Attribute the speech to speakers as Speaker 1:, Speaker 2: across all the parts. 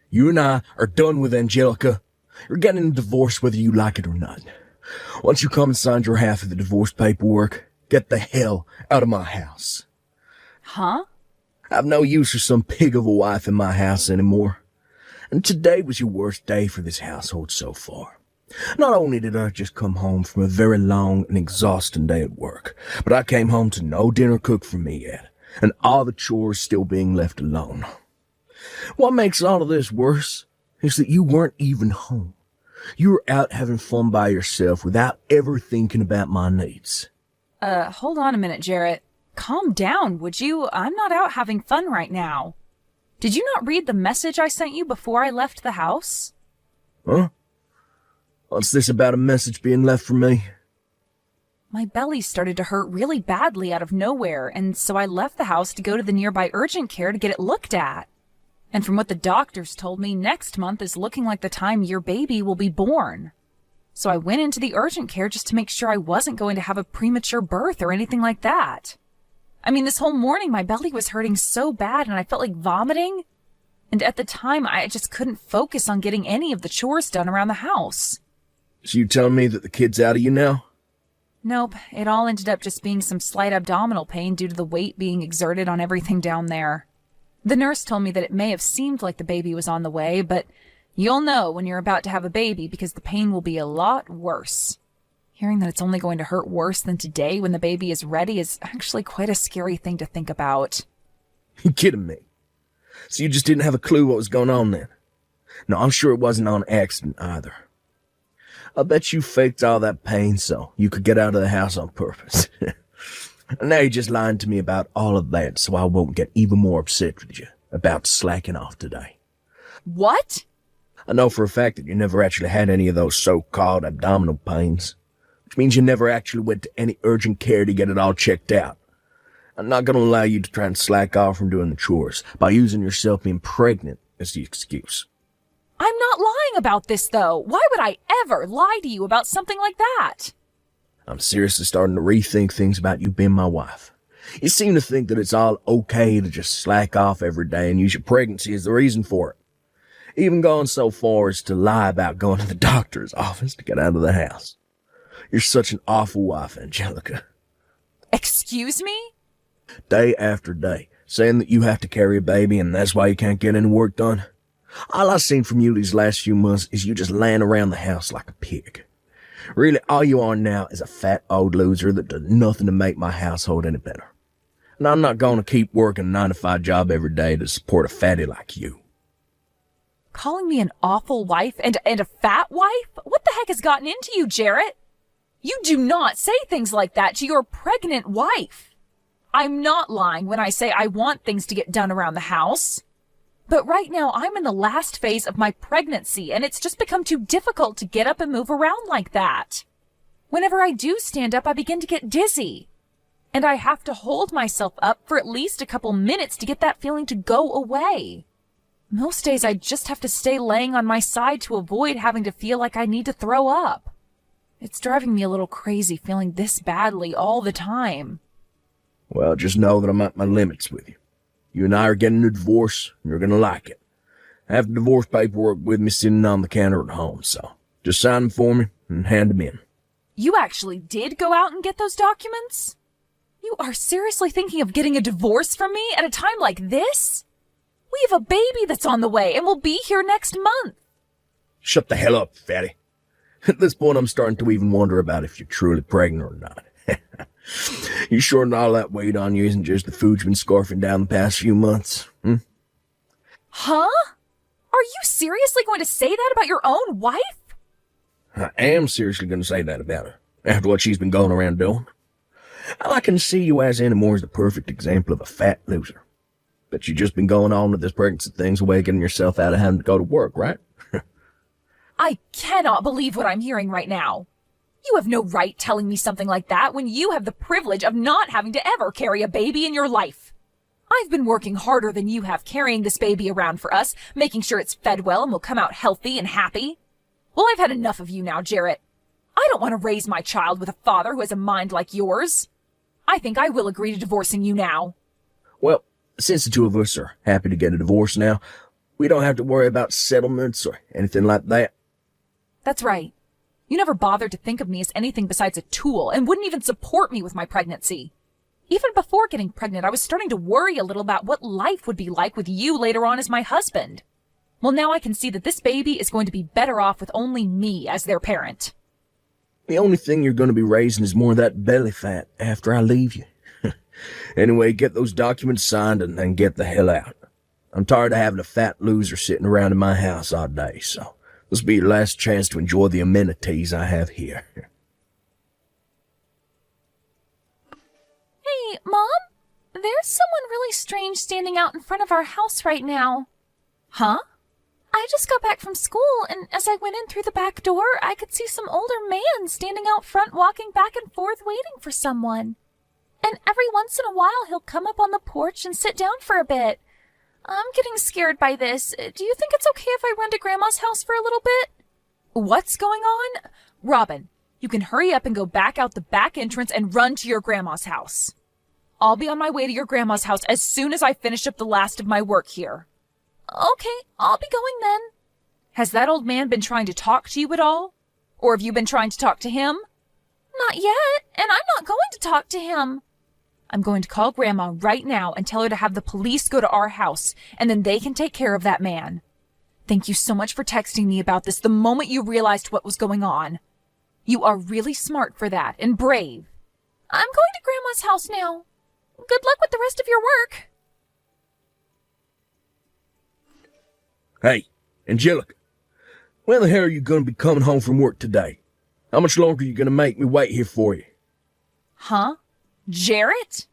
Speaker 1: You and I are done with Angelica. You're getting a divorce whether you like it or not. Once you come and sign your half of the divorce paperwork, get the hell out of my house.
Speaker 2: Huh?
Speaker 1: I've no use for some pig of a wife in my house anymore. And today was your worst day for this household so far. Not only did I just come home from a very long and exhausting day at work, but I came home to no dinner cooked for me yet, and all the chores still being left alone. What makes all of this worse is that you weren't even home. You were out having fun by yourself without ever thinking about my needs.
Speaker 2: Hold on a minute, Jarrett. Calm down, would you? I'm not out having fun right now. Did you not read the message I sent you before I left the house?
Speaker 1: Huh? What's this about a message being left for me?
Speaker 2: My belly started to hurt really badly out of nowhere, and so I left the house to go to the nearby urgent care to get it looked at. And from what the doctors told me, next month is looking like the time your baby will be born. So I went into the urgent care just to make sure I wasn't going to have a premature birth or anything like that. I mean, this whole morning my belly was hurting so bad and I felt like vomiting. And at the time, I just couldn't focus on getting any of the chores done around the house.
Speaker 1: So you telling me that the kid's out of you now?
Speaker 2: Nope, it all ended up just being some slight abdominal pain due to the weight being exerted on everything down there. The nurse told me that it may have seemed like the baby was on the way, but you'll know when you're about to have a baby because the pain will be a lot worse. Hearing that it's only going to hurt worse than today when the baby is ready is actually quite a scary thing to think about.
Speaker 1: You kidding me? So you just didn't have a clue what was going on then? No, I'm sure it wasn't on accident either. I bet you faked all that pain so you could get out of the house on purpose. And now you're just lying to me about all of that so I won't get even more upset with you about slacking off today.
Speaker 2: What?
Speaker 1: I know for a fact that you never actually had any of those so-called abdominal pains, which means you never actually went to any urgent care to get it all checked out. I'm not going to allow you to try and slack off from doing the chores by using yourself being pregnant as the excuse.
Speaker 2: I'm not lying about this, though. Why would I ever lie to you about something like that?
Speaker 1: I'm seriously starting to rethink things about you being my wife. You seem to think that it's all okay to just slack off every day and use your pregnancy as the reason for it. Even going so far as to lie about going to the doctor's office to get out of the house. You're such an awful wife, Angelica.
Speaker 2: Excuse me?
Speaker 1: Day after day, saying that you have to carry a baby and that's why you can't get any work done. All I've seen from you these last few months is you just laying around the house like a pig. Really, all you are now is a fat old loser that does nothing to make my household any better. And I'm not going to keep working a 9-to-5 job every day to support a fatty like you.
Speaker 2: Calling me an awful wife and a fat wife? What the heck has gotten into you, Jarrett? You do not say things like that to your pregnant wife. I'm not lying when I say I want things to get done around the house. But right now, I'm in the last phase of my pregnancy, and it's just become too difficult to get up and move around like that. Whenever I do stand up, I begin to get dizzy. And I have to hold myself up for at least a couple minutes to get that feeling to go away. Most days, I just have to stay laying on my side to avoid having to feel like I need to throw up. It's driving me a little crazy feeling this badly all the time.
Speaker 1: Well, just know that I'm at my limits with you. You and I are getting a divorce, and you're going to like it. I have the divorce paperwork with me sitting on the counter at home, so just sign them for me and hand them in.
Speaker 2: You actually did go out and get those documents? You are seriously thinking of getting a divorce from me at a time like this? We have a baby that's on the way and will be here next month.
Speaker 1: Shut the hell up, fatty. At this point, I'm starting to even wonder about if you're truly pregnant or not. You sure that all that weight on you isn't just the food you've been scarfing down the past few months?
Speaker 2: Huh? Are you seriously going to say that about your own wife?
Speaker 1: I am seriously going to say that about her, after what she's been going around doing. All I can see you as anymore is the perfect example of a fat loser. But you've just been going on with this pregnancy thing's way, getting yourself out of having to go to work, right?
Speaker 2: I cannot believe what I'm hearing right now. You have no right telling me something like that when you have the privilege of not having to ever carry a baby in your life. I've been working harder than you have carrying this baby around for us, making sure it's fed well and will come out healthy and happy. Well, I've had enough of you now, Jarrett. I don't want to raise my child with a father who has a mind like yours. I think I will agree to divorcing you now.
Speaker 1: Well, since the two of us are happy to get a divorce now, We don't have to worry about settlements or anything like that.
Speaker 2: That's right. You never bothered to think of me as anything besides a tool and wouldn't even support me with my pregnancy. Even before getting pregnant, I was starting to worry a little about what life would be like with you later on as my husband. Well, now I can see that this baby is going to be better off with only me as their parent.
Speaker 1: The only thing you're going to be raising is more of that belly fat after I leave you. Anyway, get those documents signed and then get the hell out. I'm tired of having a fat loser sitting around in my house all day, so this will be your last chance to enjoy the amenities I have here.
Speaker 2: Hey, Mom? There's someone really strange standing out in front of our house right now. Huh? I just got back from school, and as I went in through the back door, I could see some older man standing out front walking back and forth waiting for someone. And every once in a while, he'll come up on the porch and sit down for a bit. I'm getting scared by this. Do you think it's okay if I run to Grandma's house for a little bit? What's going on? Robin, you can hurry up and go back out the back entrance and run to your Grandma's house. I'll be on my way to your Grandma's house as soon as I finish up the last of my work here. Okay, I'll be going then. Has that old man been trying to talk to you at all? Or have you been trying to talk to him? Not yet, and I'm not going to talk to him. I'm going to call Grandma right now and tell her to have the police go to our house, and then they can take care of that man. Thank you so much for texting me about this the moment you realized what was going on. You are really smart for that, and brave. I'm going to Grandma's house now. Good luck with the rest of your work.
Speaker 1: Hey, Angelica, when the hell are you going to be coming home from work today? How much longer are you going to make me wait here for you?
Speaker 2: Huh? Jarrett?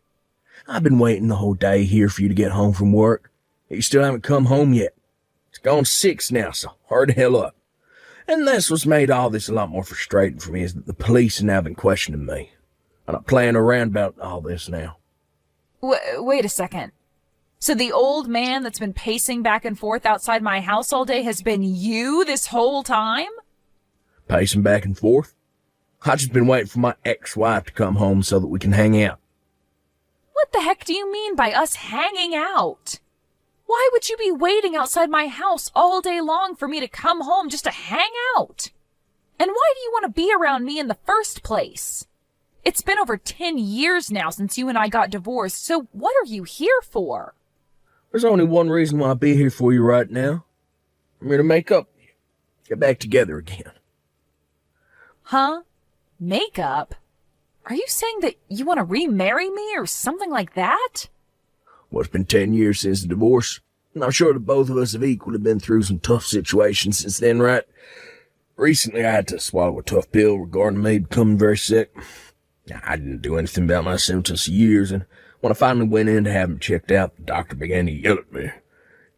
Speaker 1: I've been waiting the whole day here for you to get home from work. You still haven't come home yet. It's gone 6 now, so hurry the hell up. And that's what's made all this a lot more frustrating for me, is that the police have now been questioning me. I'm not playing around about all this now.
Speaker 2: Wait a second. So the old man that's been pacing back and forth outside my house all day has been you this whole time?
Speaker 1: Pacing back and forth? I've just been waiting for my ex-wife to come home so that we can hang out.
Speaker 2: What the heck do you mean by us hanging out? Why would you be waiting outside my house all day long for me to come home just to hang out? And why do you want to be around me in the first place? It's been over 10 years now since you and I got divorced, so what are you here for?
Speaker 1: There's only one reason why I'll be here for you right now. I'm here to make up with you. Get back together again.
Speaker 2: Huh? Makeup? Are you saying that you want to remarry me or something like that?
Speaker 1: Well, it's been 10 years since the divorce, and I'm sure that both of us have equally been through some tough situations since then, right? Recently, I had to swallow a tough pill regarding me becoming very sick. I didn't do anything about my symptoms for years, and when I finally went in to have him checked out, the doctor began to yell at me.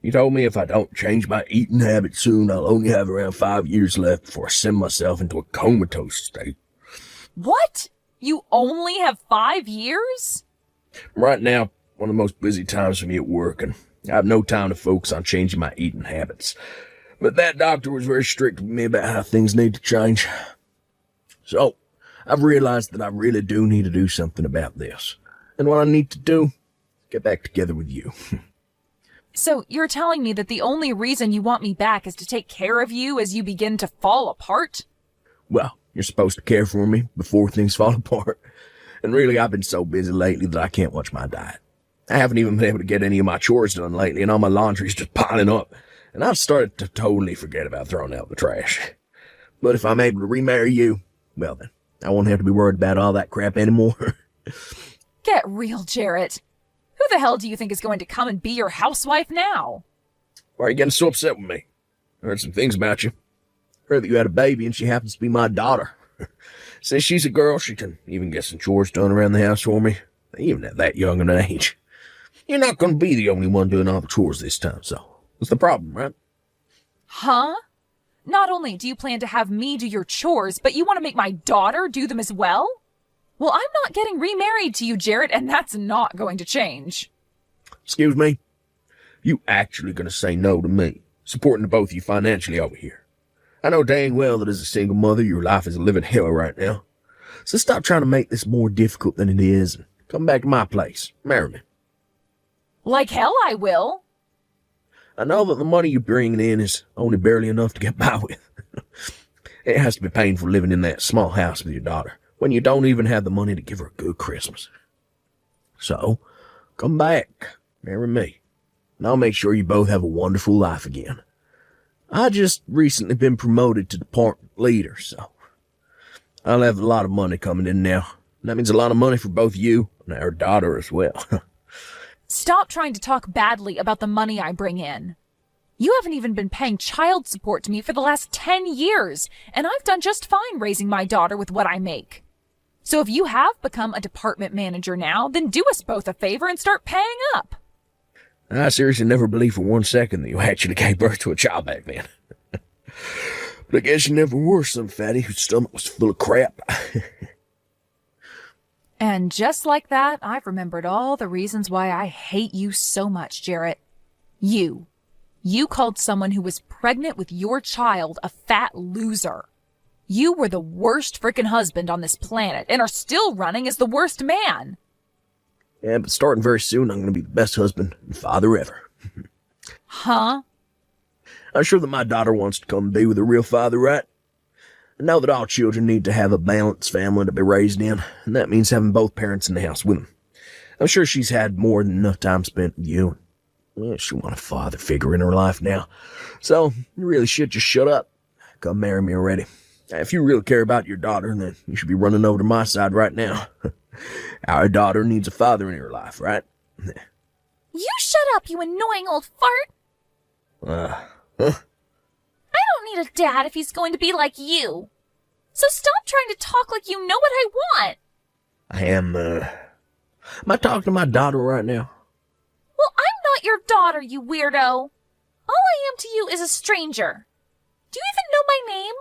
Speaker 1: He told me if I don't change my eating habits soon, I'll only have around 5 years left before I send myself into a comatose state.
Speaker 2: What? You only have 5 years?
Speaker 1: Right now, one of the most busy times for me at work, and I have no time to focus on changing my eating habits. But that doctor was very strict with me about how things need to change. So, I've realized that I really do need to do something about this. And what I need to do is get back together with you.
Speaker 2: So you're telling me that the only reason you want me back is to take care of you as you begin to fall apart?
Speaker 1: Well, you're supposed to care for me before things fall apart. And really, I've been so busy lately that I can't watch my diet. I haven't even been able to get any of my chores done lately, and all my laundry's just piling up. And I've started to totally forget about throwing out the trash. But if I'm able to remarry you, well then, I won't have to be worried about all that crap anymore.
Speaker 2: Get real, Jarrett. Who the hell do you think is going to come and be your housewife now?
Speaker 1: Why are you getting so upset with me? I heard some things about you. Heard that you had a baby and she happens to be my daughter. Since she's a girl, she can even get some chores done around the house for me, even at that young an age. You're not going to be the only one doing all the chores this time, so what's the problem, right?
Speaker 2: Huh? Not only do you plan to have me do your chores, but you want to make my daughter do them as well? Well, I'm not getting remarried to you, Jarrett, and that's not going to change.
Speaker 1: Excuse me? You actually going to say no to me, supporting the both of you financially over here? I know dang well that as a single mother, your life is a living hell right now. So stop trying to make this more difficult than it is and come back to my place. Marry me.
Speaker 2: Like hell I will.
Speaker 1: I know that the money you're bringing in is only barely enough to get by with. It has to be painful living in that small house with your daughter when you don't even have the money to give her a good Christmas. So, come back, marry me, and I'll make sure you both have a wonderful life again. I just recently been promoted to department leader, so I'll have a lot of money coming in now. And that means a lot of money for both you and our daughter as well.
Speaker 2: Stop trying to talk badly about the money I bring in. You haven't even been paying child support to me for the last 10 years, and I've done just fine raising my daughter with what I make. So if you have become a department manager now, then do us both a favor and start paying up.
Speaker 1: I seriously never believed for 1 second that you actually gave birth to a child back then. But I guess you never were some fatty whose stomach was full of crap.
Speaker 2: And just like that, I've remembered all the reasons why I hate you so much, Jarrett. You called someone who was pregnant with your child a fat loser. You were the worst frickin' husband on this planet and are still running as the worst man.
Speaker 1: Yeah, but starting very soon, I'm going to be the best husband and father ever.
Speaker 2: Huh?
Speaker 1: I'm sure that my daughter wants to come and be with a real father, right? I know that all children need to have a balanced family to be raised in, and that means having both parents in the house with them. I'm sure she's had more than enough time spent with you. Well, she wants a father figure in her life now. So, you really should just shut up. Come marry me already. If you really care about your daughter, then you should be running over to my side right now. Our daughter needs a father in her life, right?
Speaker 2: You shut up, you annoying old fart. I don't need a dad if he's going to be like you. So stop trying to talk like you know what I want.
Speaker 1: Am I talking to my daughter right now?
Speaker 2: Well, I'm not your daughter, you weirdo. All I am to you is a stranger. Do you even know my name?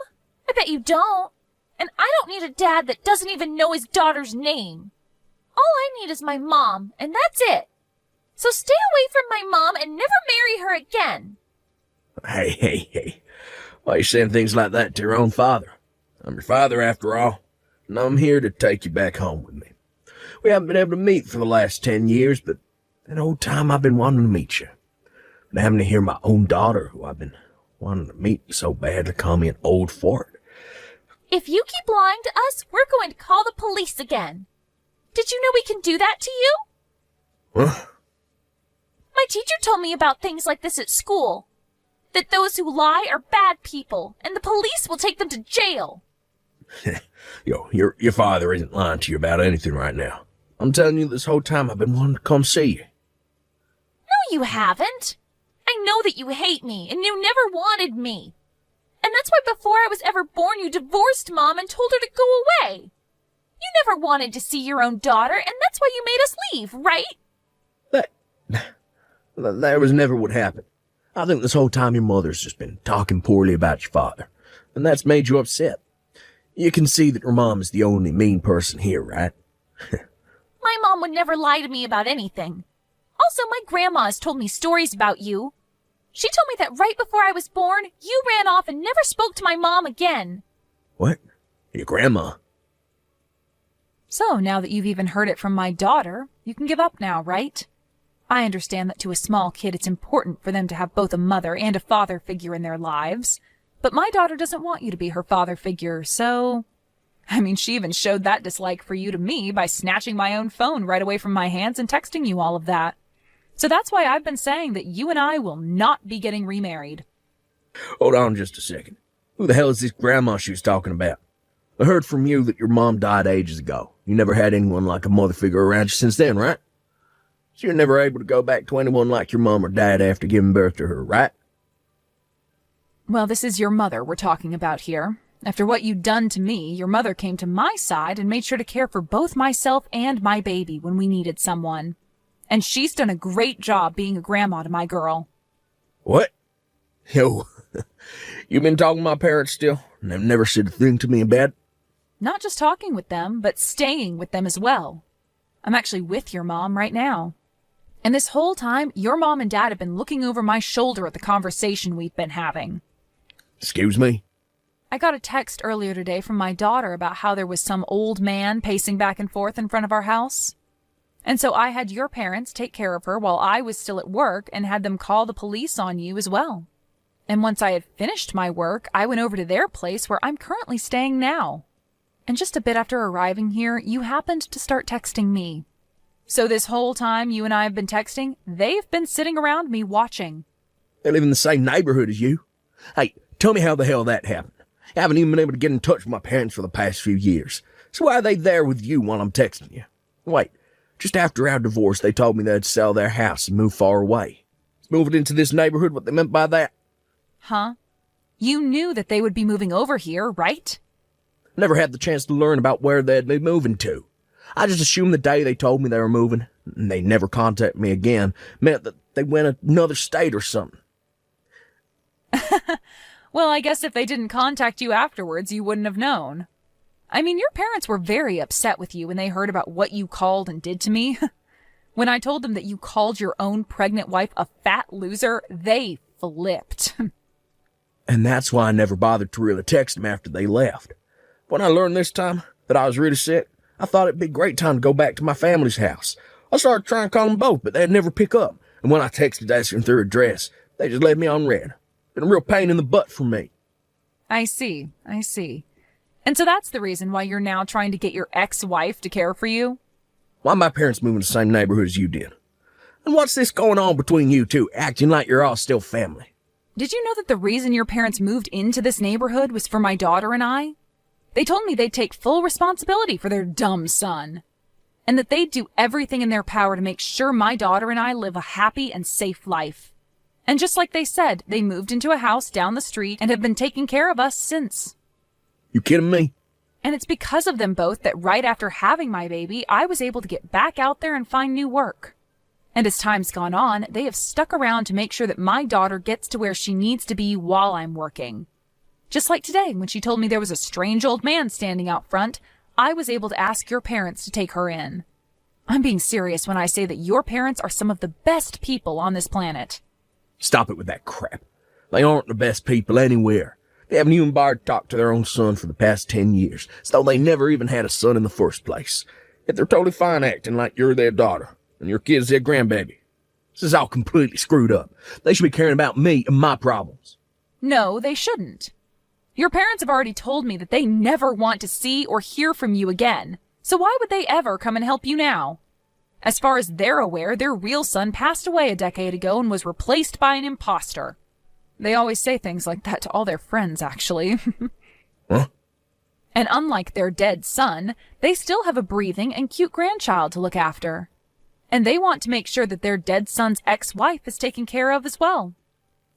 Speaker 2: I bet you don't. And I don't need a dad that doesn't even know his daughter's name. All I need is my mom, and that's it. So stay away from my mom and never marry her again.
Speaker 1: Hey. Why are you saying things like that to your own father? I'm your father after all, and I'm here to take you back home with me. We haven't been able to meet for the last 10 years, but that whole time I've been wanting to meet you. But having to hear my own daughter, who I've been wanting to meet so bad, to call me an old fart.
Speaker 2: If you keep lying to us, we're going to call the police again. Did you know we can do that to you?
Speaker 1: Huh?
Speaker 2: My teacher told me about things like this at school. That those who lie are bad people, and the police will take them to jail.
Speaker 1: Your father isn't lying to you about anything right now. I'm telling you, this whole time I've been wanting to come see you.
Speaker 2: No, you haven't. I know that you hate me, and you never wanted me. And that's why before I was ever born, you divorced Mom and told her to go away. You never wanted to see your own daughter, and that's why you made us leave, right?
Speaker 1: That was never what happened. I think this whole time your mother's just been talking poorly about your father, and that's made you upset. You can see that your mom is the only mean person here, right?
Speaker 2: My mom would never lie to me about anything. Also, my grandma has told me stories about you. She told me that right before I was born, you ran off and never spoke to my mom again.
Speaker 1: What? Your grandma?
Speaker 2: So, now that you've even heard it from my daughter, you can give up now, right? I understand that to a small kid it's important for them to have both a mother and a father figure in their lives. But my daughter doesn't want you to be her father figure, so... I mean, she even showed that dislike for you to me by snatching my own phone right away from my hands and texting you all of that. So that's why I've been saying that you and I will not be getting remarried.
Speaker 1: Hold on just a second. Who the hell is this grandma she was talking about? I heard from you that your mom died ages ago. You never had anyone like a mother figure around you since then, right? So you're never able to go back to anyone like your mom or dad after giving birth to her, right?
Speaker 2: Well, this is your mother we're talking about here. After what you'd done to me, your mother came to my side and made sure to care for both myself and my baby when we needed someone. And she's done a great job being a grandma to my girl.
Speaker 1: What? Yo, you been talking to my parents still? And they've never said a thing to me about it?
Speaker 2: Not just talking with them, but staying with them as well. I'm actually with your mom right now. And this whole time, your mom and dad have been looking over my shoulder at the conversation we've been having.
Speaker 1: Excuse me?
Speaker 2: I got a text earlier today from my daughter about how there was some old man pacing back and forth in front of our house. And so I had your parents take care of her while I was still at work and had them call the police on you as well. And once I had finished my work, I went over to their place where I'm currently staying now. And just a bit after arriving here, you happened to start texting me. So this whole time you and I have been texting, they've been sitting around me watching.
Speaker 1: They live in the same neighborhood as you. Hey, tell me how the hell that happened. I haven't even been able to get in touch with my parents for the past few years. So why are they there with you while I'm texting you? Wait, just after our divorce, they told me they'd sell their house and move far away. Is moving into this neighborhood what they meant by that?
Speaker 2: Huh? You knew that they would be moving over here, right?
Speaker 1: Never had the chance to learn about where they'd be moving to. I just assumed the day they told me they were moving, and they never contacted me again, meant that they went another state or something.
Speaker 2: Well, I guess if they didn't contact you afterwards, you wouldn't have known. I mean, your parents were very upset with you when they heard about what you called and did to me. When I told them that you called your own pregnant wife a fat loser, they flipped.
Speaker 1: And that's why I never bothered to really text them after they left. When I learned this time that I was really sick, I thought it'd be a great time to go back to my family's house. I started trying to call them both, but they'd never pick up. And when I texted asking their address, they just left me on red. Been a real pain in the butt for me.
Speaker 2: I see. And so that's the reason why you're now trying to get your ex-wife to care for you?
Speaker 1: Why my parents moved in the same neighborhood as you did? And what's this going on between you two, acting like you're all still family?
Speaker 2: Did you know that the reason your parents moved into this neighborhood was for my daughter and I? They told me they'd take full responsibility for their dumb son, and that they'd do everything in their power to make sure my daughter and I live a happy and safe life. And just like they said, they moved into a house down the street and have been taking care of us since.
Speaker 1: You kidding me?
Speaker 2: And it's because of them both that right after having my baby, I was able to get back out there and find new work. And as time's gone on, they have stuck around to make sure that my daughter gets to where she needs to be while I'm working. Just like today, when she told me there was a strange old man standing out front, I was able to ask your parents to take her in. I'm being serious when I say that your parents are some of the best people on this planet.
Speaker 1: Stop it with that crap. They aren't the best people anywhere. They haven't even bothered to talk to their own son for the past 10 years, as though they never even had a son in the first place. Yet they're totally fine acting like you're their daughter, and your kid's their grandbaby. This is all completely screwed up. They should be caring about me and my problems.
Speaker 2: No, they shouldn't. Your parents have already told me that they never want to see or hear from you again, so why would they ever come and help you now? As far as they're aware, their real son passed away a decade ago and was replaced by an imposter. They always say things like that to all their friends, actually.
Speaker 1: Huh?
Speaker 2: And unlike their dead son, they still have a breathing and cute grandchild to look after. And they want to make sure that their dead son's ex-wife is taken care of as well.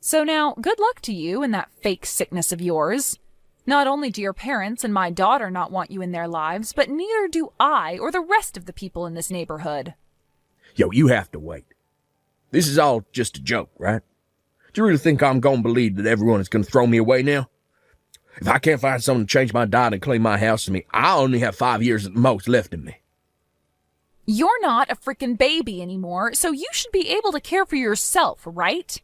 Speaker 2: So now, good luck to you and that fake sickness of yours. Not only do your parents and my daughter not want you in their lives, but neither do I or the rest of the people in this neighborhood.
Speaker 1: Yo, you have to wait. This is all just a joke, right? Do you really think I'm gonna believe that everyone is gonna throw me away now? If I can't find someone to change my diet and clean my house for me, I only have 5 years at the most left in me.
Speaker 2: You're not a frickin' baby anymore, so you should be able to care for yourself, right?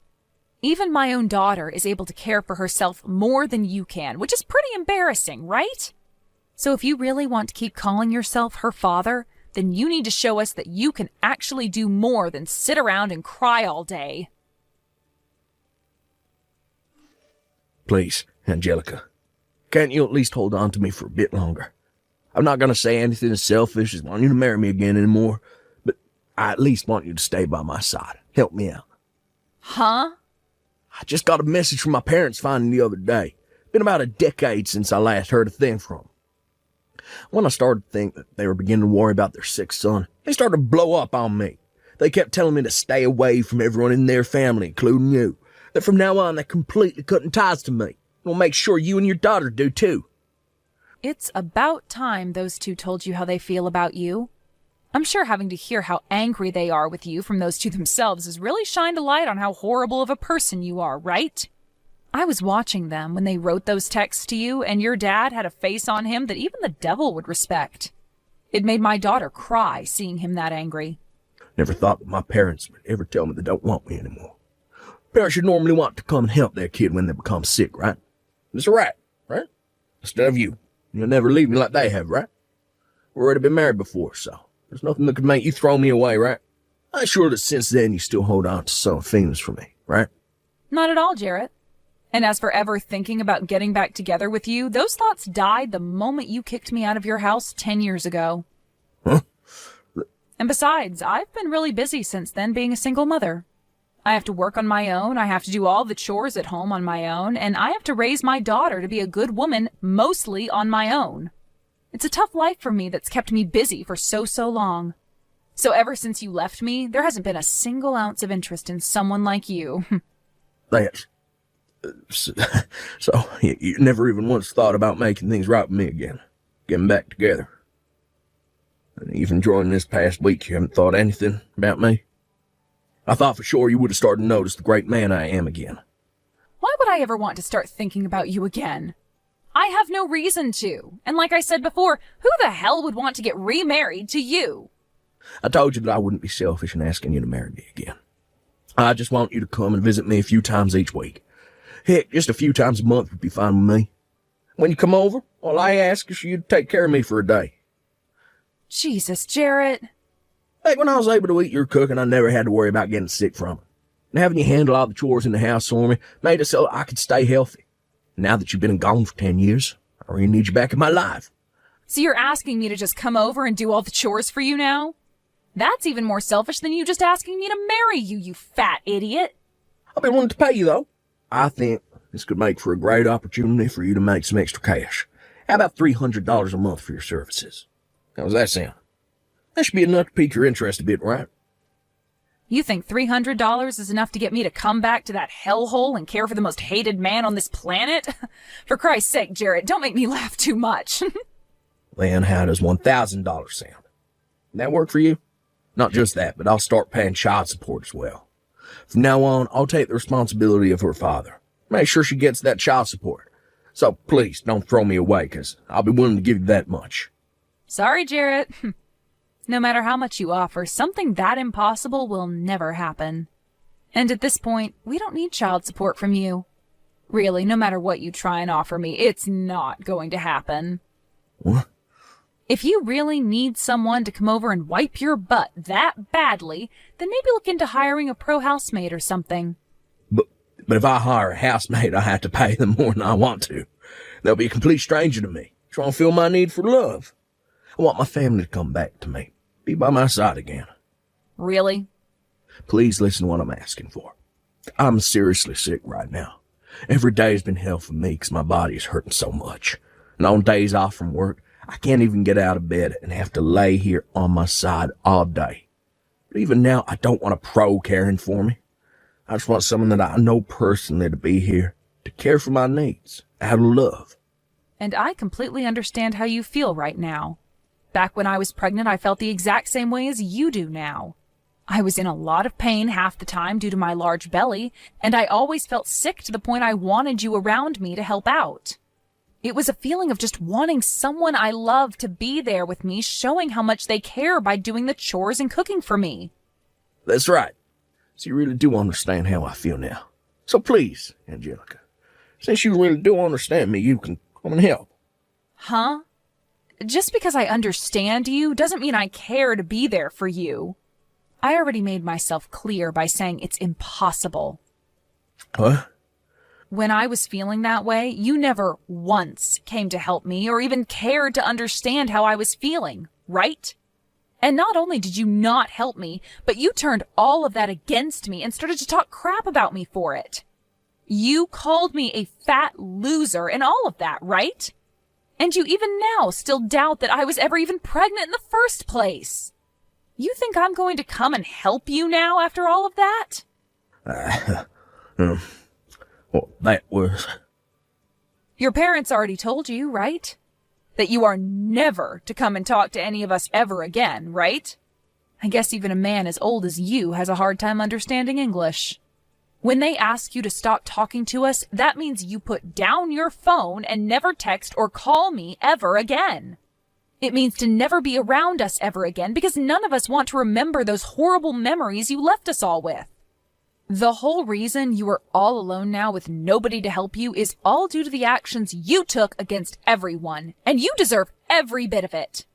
Speaker 2: Even my own daughter is able to care for herself more than you can, which is pretty embarrassing, right? So if you really want to keep calling yourself her father, then you need to show us that you can actually do more than sit around and cry all day.
Speaker 1: Please, Angelica, can't you at least hold on to me for a bit longer? I'm not gonna say anything as selfish as wanting you to marry me again anymore, but I at least want you to stay by my side. Help me out.
Speaker 2: Huh?
Speaker 1: I just got a message from my parents finding the other day. Been about a decade since I last heard a thing from them. When I started to think that they were beginning to worry about their sick son, they started to blow up on me. They kept telling me to stay away from everyone in their family, including you. That from now on, they're completely cutting ties to me. We'll make sure you and your daughter do too.
Speaker 2: It's about time those two told you how they feel about you. I'm sure having to hear how angry they are with you from those two themselves has really shined a light on how horrible of a person you are, right? I was watching them when they wrote those texts to you, and your dad had a face on him that even the devil would respect. It made my daughter cry seeing him that angry.
Speaker 1: Never thought that my parents would ever tell me they don't want me anymore. Parents should normally want to come and help their kid when they become sick, right? It's right? Instead of you. You'll never leave me like they have, right? We've already been married before, so There's nothing that could make you throw me away, right? I'm sure that since then you still hold on to some feelings for me, right?
Speaker 2: Not at all, Jarrett. And as for ever thinking about getting back together with you, those thoughts died the moment you kicked me out of your house 10 years ago.
Speaker 1: Huh?
Speaker 2: And besides, I've been really busy since then being a single mother. I have to work on my own, I have to do all the chores at home on my own, and I have to raise my daughter to be a good woman mostly on my own. It's a tough life for me that's kept me busy for so long. So ever since you left me, there hasn't been a single ounce of interest in someone like you.
Speaker 1: That's... So, you never even once thought about making things right with me again. Getting back together. And even during this past week, you haven't thought anything about me? I thought for sure you would have started to notice the great man I am again.
Speaker 2: Why would I ever want to start thinking about you again? I have no reason to. And like I said before, who the hell would want to get remarried to you?
Speaker 1: I told you that I wouldn't be selfish in asking you to marry me again. I just want you to come and visit me a few times each week. Heck, just a few times a month would be fine with me. When you come over, all I ask is for you to take care of me for a day.
Speaker 2: Jesus, Jarrett.
Speaker 1: Hey, when I was able to eat your cooking, I never had to worry about getting sick from it. And having you handle all the chores in the house for me made it so I could stay healthy. Now that you've been gone for 10 years, I really need you back in my life.
Speaker 2: So you're asking me to just come over and do all the chores for you now? That's even more selfish than you just asking me to marry you, you fat idiot.
Speaker 1: I've been willing to pay you, though. I think this could make for a great opportunity for you to make some extra cash. How about $300 a month for your services? How does that sound? That should be enough to pique your interest a bit, right?
Speaker 2: You think $300 is enough to get me to come back to that hellhole and care for the most hated man on this planet? For Christ's sake, Jarrett, don't make me laugh too much.
Speaker 1: Then how does $1,000 sound? That work for you? Not just that, but I'll start paying child support as well. From now on, I'll take the responsibility of her father. Make sure she gets that child support. So please, don't throw me away, because I'll be willing to give you that much.
Speaker 2: Sorry, Jarrett. No matter how much you offer, something that impossible will never happen. And at this point, we don't need child support from you. Really, no matter what you try and offer me, it's not going to happen.
Speaker 1: What?
Speaker 2: If you really need someone to come over and wipe your butt that badly, then maybe look into hiring a pro housemaid or something.
Speaker 1: But if I hire a housemaid, I have to pay them more than I want to. They'll be a complete stranger to me, trying to feel my need for love. I want my family to come back to me, be by my side again.
Speaker 2: Really?
Speaker 1: Please listen to what I'm asking for. I'm seriously sick right now. Every day has been hell for me because my body is hurting so much. And on days off from work, I can't even get out of bed and have to lay here on my side all day. But even now, I don't want a pro caring for me. I just want someone that I know personally to be here, to care for my needs, out of love.
Speaker 2: And I completely understand how you feel right now. Back when I was pregnant, I felt the exact same way as you do now. I was in a lot of pain half the time due to my large belly, and I always felt sick to the point I wanted you around me to help out. It was a feeling of just wanting someone I love to be there with me, showing how much they care by doing the chores and cooking for me.
Speaker 1: That's right. So you really do understand how I feel now. So please, Angelica, since you really do understand me, you can come and help.
Speaker 2: Huh? Just because I understand you doesn't mean I care to be there for you. I already made myself clear by saying it's impossible.
Speaker 1: What?
Speaker 2: When I was feeling that way, you never once came to help me or even cared to understand how I was feeling, right? And not only did you not help me, but you turned all of that against me and started to talk crap about me for it. You called me a fat loser and all of that, right? And you even now still doubt that I was ever even pregnant in the first place. You think I'm going to come and help you now after all of that?
Speaker 1: Well, that was...
Speaker 2: Your parents already told you, right? That you are never to come and talk to any of us ever again, right? I guess even a man as old as you has a hard time understanding English. When they ask you to stop talking to us, that means you put down your phone and never text or call me ever again. It means to never be around us ever again because none of us want to remember those horrible memories you left us all with. The whole reason you are all alone now with nobody to help you is all due to the actions you took against everyone, and you deserve every bit of it.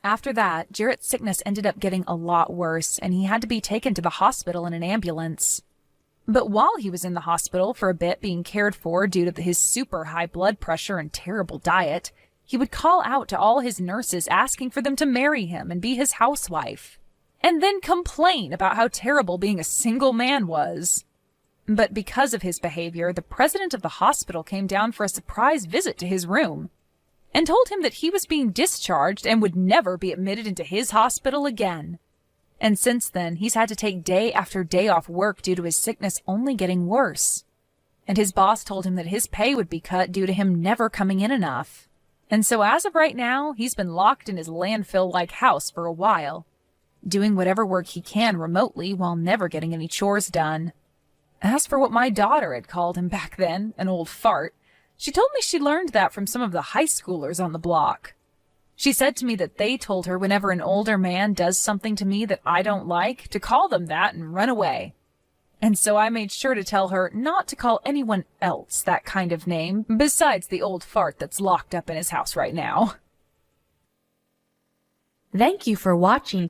Speaker 2: After that, Jarrett's sickness ended up getting a lot worse, and he had to be taken to the hospital in an ambulance. But while he was in the hospital for a bit being cared for due to his super high blood pressure and terrible diet, he would call out to all his nurses asking for them to marry him and be his housewife, and then complain about how terrible being a single man was. But because of his behavior, the president of the hospital came down for a surprise visit to his room and told him that he was being discharged and would never be admitted into his hospital again. And since then, he's had to take day after day off work due to his sickness only getting worse. And his boss told him that his pay would be cut due to him never coming in enough. And so as of right now, he's been locked in his landfill-like house for a while, doing whatever work he can remotely while never getting any chores done. As for what my daughter had called him back then, an old fart, she told me she learned that from some of the high schoolers on the block. She said to me that they told her whenever an older man does something to me that I don't like, to call them that and run away. And so I made sure to tell her not to call anyone else that kind of name, besides the old fart that's locked up in his house right now.
Speaker 3: Thank you for watching.